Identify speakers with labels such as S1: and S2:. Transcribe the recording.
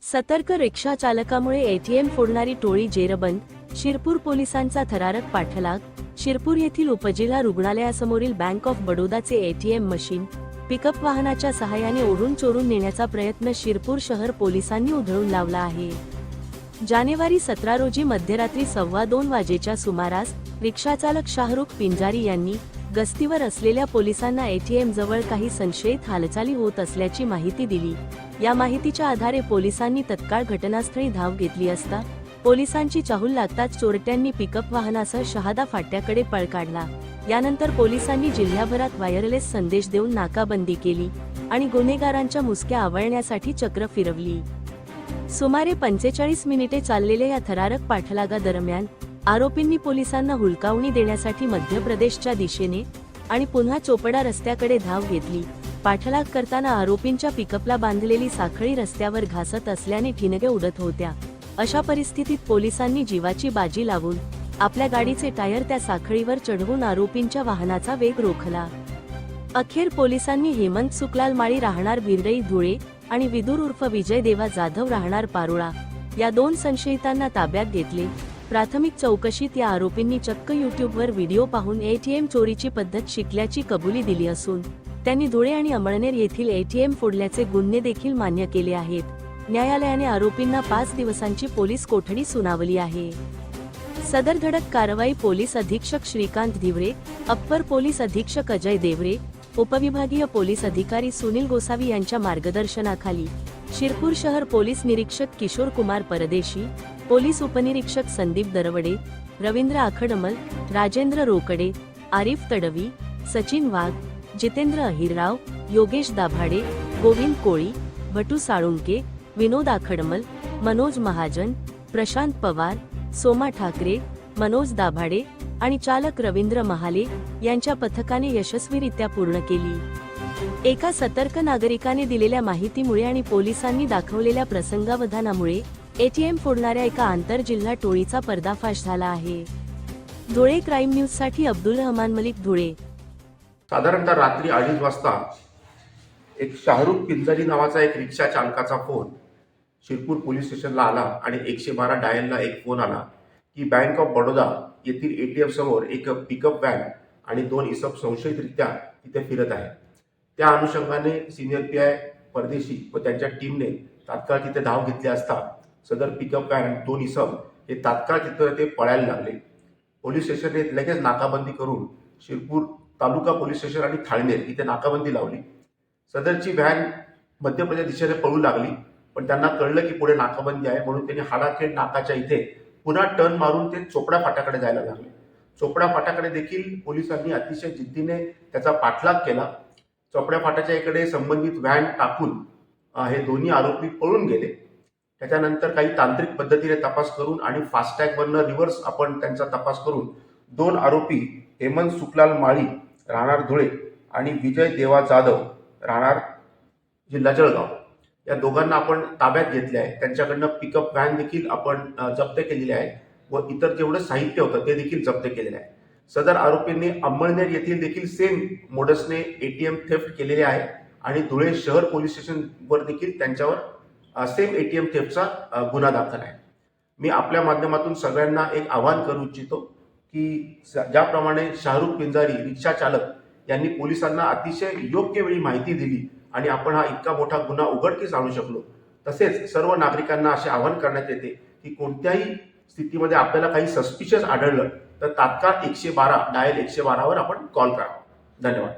S1: सतर्क रिक्षा चालकामुळे एटीएम फोडणारी टोळी जेरबंद. शिरपूर पोलिसांचा थरारक पाठलाग. शिरपूर येथील उपजिल्हा रुग्णालयासमोरील बँक ऑफ बडोदाचे एटीएम मशीन पिकअप वाहनाच्या सहाय्याने ओढून चोरून नेण्याचा प्रयत्न शिरपूर शहर पोलिसांनी उधळून लावला आहे. जानेवारी 17 रोजी मध्यरात्री 2:15 वाजेच्या सुमारास रिक्षाचालक शाहरुख पिंजारी यांनी गस्तीवर असलेल्या पोलिसांना एटीएम जवळ काही संशयित हालचाली होत असल्याची माहिती दिली. या माहितीच्या आधारे पोलिसांनी तत्काळ घटनास्थळी धाव घेतली असता पोलिसांची चाहूल लागताच चोरट्यांनी पिकअप वाहनासह शहादा फाट्याकडे पळ काढला. यानंतर पोलिसांनी जिल्ह्याभरात वायरलेस संदेश देऊन नाकाबंदी केली आणि गुन्हेगारांच्या मुसक्या आवळण्यासाठी चक्र फिरवली. सुमारे 45 मिनिटे चाललेल्या या थरारक पाठलागादरम्यान आरोपींनी पोलिसांना हुलकावणी देण्यासाठी मध्य प्रदेशच्या दिशेने आणि पुन्हा चोपडा रस्त्याकडे धाव घेतली. पाठलाग करताना आरोपींच्या पिकअपला बांधलेली साखळी रस्त्यावर घासत असल्याने ठिणग्या उडत होत्या. अशा परिस्थितीत पोलिसांनी जीवाची बाजी लावून आपल्या गाडीचे टायर त्या साखळीवर चढवून आरोपींच्या वाहनाचा वेग रोखला. अखेर पोलिसांनी हेमंत सुकलाल माळी राहणार भिरडई धुळे आणि विदुर उर्फ विजय देवा जाधव राहणार पारोळा या 2 संशयितांना ताब्यात घेतले. प्राथमिक चौकशीत या आरोपींनी चक्क यूट्यूबवर व्हिडिओ पाहून एटीएम चोरीची पद्धत शिकल्याची कबुली दिली असून त्यांनी धुळे आणि अमळनेर येथील एटीएम फोडल्याचे गुन्हे देखील मान्य केले आहेत. न्यायालयाने आरोपींना 5 दिवसांची पोलीस कोठडी सुनावली आहे. सदर धडक कारवाई पोलीस अधीक्षक श्रीकांत धिवरे, अप्पर पोलीस अधीक्षक अजय देवरे, उपविभागीय पोलीस अधिकारी सुनील गोसावी यांच्या मार्गदर्शनाखाली शिरपूर शहर पोलीस निरीक्षक किशोर कुमार परदेशी, पोलीस उपनिरीक्षक संदीप दरवडे, रवींद्र आखडमल, राजेंद्र रोकडे, आरिफ तडवी, सचिन वाघ, जितेंद्र अहिरराव, योगेश दाभाडे, गोविंद कोळी, भटू साळुंके, विनोद आखडमल, मनोज महाजन, प्रशांत पवार, सोमा ठाकरे, मनोज दाभाडे आणि चालक रवींद्र महाले यांच्या पथकाने यशस्वीरित्या पूर्ण केली. एका सतर्क नागरिकाने दिलेल्या माहितीमुळे आणि पोलिसांनी दाखवलेल्या प्रसंगावधानामुळे एटीएम फोडणाऱ्या एका आंतरजिल्हा टोळीचा पर्दाफाश झाला आहे. धुळे क्राईम न्यूज साठी अब्दुल रहमान मलिक, धुळे.
S2: साधारणतः रात्री 2:30 वाजता एक शाहरुख पिंजारी नावाचा एक रिक्षा चालकाचा फोन शिरपूर पोलीस स्टेशनला आला आणि 112 डायलला एक फोन आला की बँक ऑफ बडोदा येथील एटीएम समोर एक पिकअप व्हॅन आणि 2 इसम संशयितरित्या तिथे फिरत आहे. त्या अनुषंगाने सिनियर पीआय परदेशी व त्यांच्या टीमने तात्काळ तिथे धाव घेतली असता सदर पिकअप व्हॅन 2 इसम हे तात्काळ तिथे ते पळायला लागले. पोलीस स्टेशनने लगेच नाकाबंदी करून शिरपूर तालुका पोलीस स्टेशन आणि थाळनेर इथे नाकाबंदी लावली. सदरची व्हॅन मध्य प्रदेश दिशेने पळू लागली, पण त्यांना कळलं की पुढे नाकाबंदी आहे म्हणून त्यांनी हाडाखेड नाकाच्या इथे पुन्हा टर्न मारून ते चोपडा फाट्याकडे जायला लागले. चोपडा फाट्याकडे देखील पोलिसांनी अतिशय जिद्दीने त्याचा पाठलाग केला. चोपडा फाट्याच्या इकडे संबंधित व्हॅन टाकून हे दोन्ही आरोपी पळून गेले. त्याच्यानंतर काही तांत्रिक पद्धतीने तपास करून आणि फास्टॅगवरनं रिव्हर्स आपण त्यांचा तपास करून 2 आरोपी हेमंत सुकलाल माळी राहणार धुळे आणि विजय देवा जाधव राहणार जिल्हा जळगाव या दोघांना आपण ताब्यात घेतले आहे. त्यांच्याकडनं पिकअप व्हॅन देखील आपण जप्त केलेली आहे व इतर जेवढं साहित्य होतं ते देखील जप्त केलेले आहे. सदर आरोपींनी अमळनेर येथील देखील सेम मोडसने एटीएम थेफ्ट केलेले आहे आणि धुळे शहर पोलीस स्टेशनवर देखील त्यांच्यावर सेम एटीएम थेफ्टचा गुन्हा दाखल आहे. मी आपल्या माध्यमातून सगळ्यांना एक आवाहन करू इच्छितो की ज्याप्रमाणे शाहरुख पिंजारी रिक्षा चालक यांनी पोलिसांना अतिशय योग्य वेळी माहिती दिली आणि आपण हा इतका मोठा गुन्हा उघडकीस आणू शकलो, तसेच सर्व नागरिकांना असे आवाहन करण्यात येते की कोणत्याही स्थितीमध्ये आपल्याला काही सस्पिशियस आढळलं तर तात्काळ 112 डायल 112 वर आपण कॉल करावा. धन्यवाद.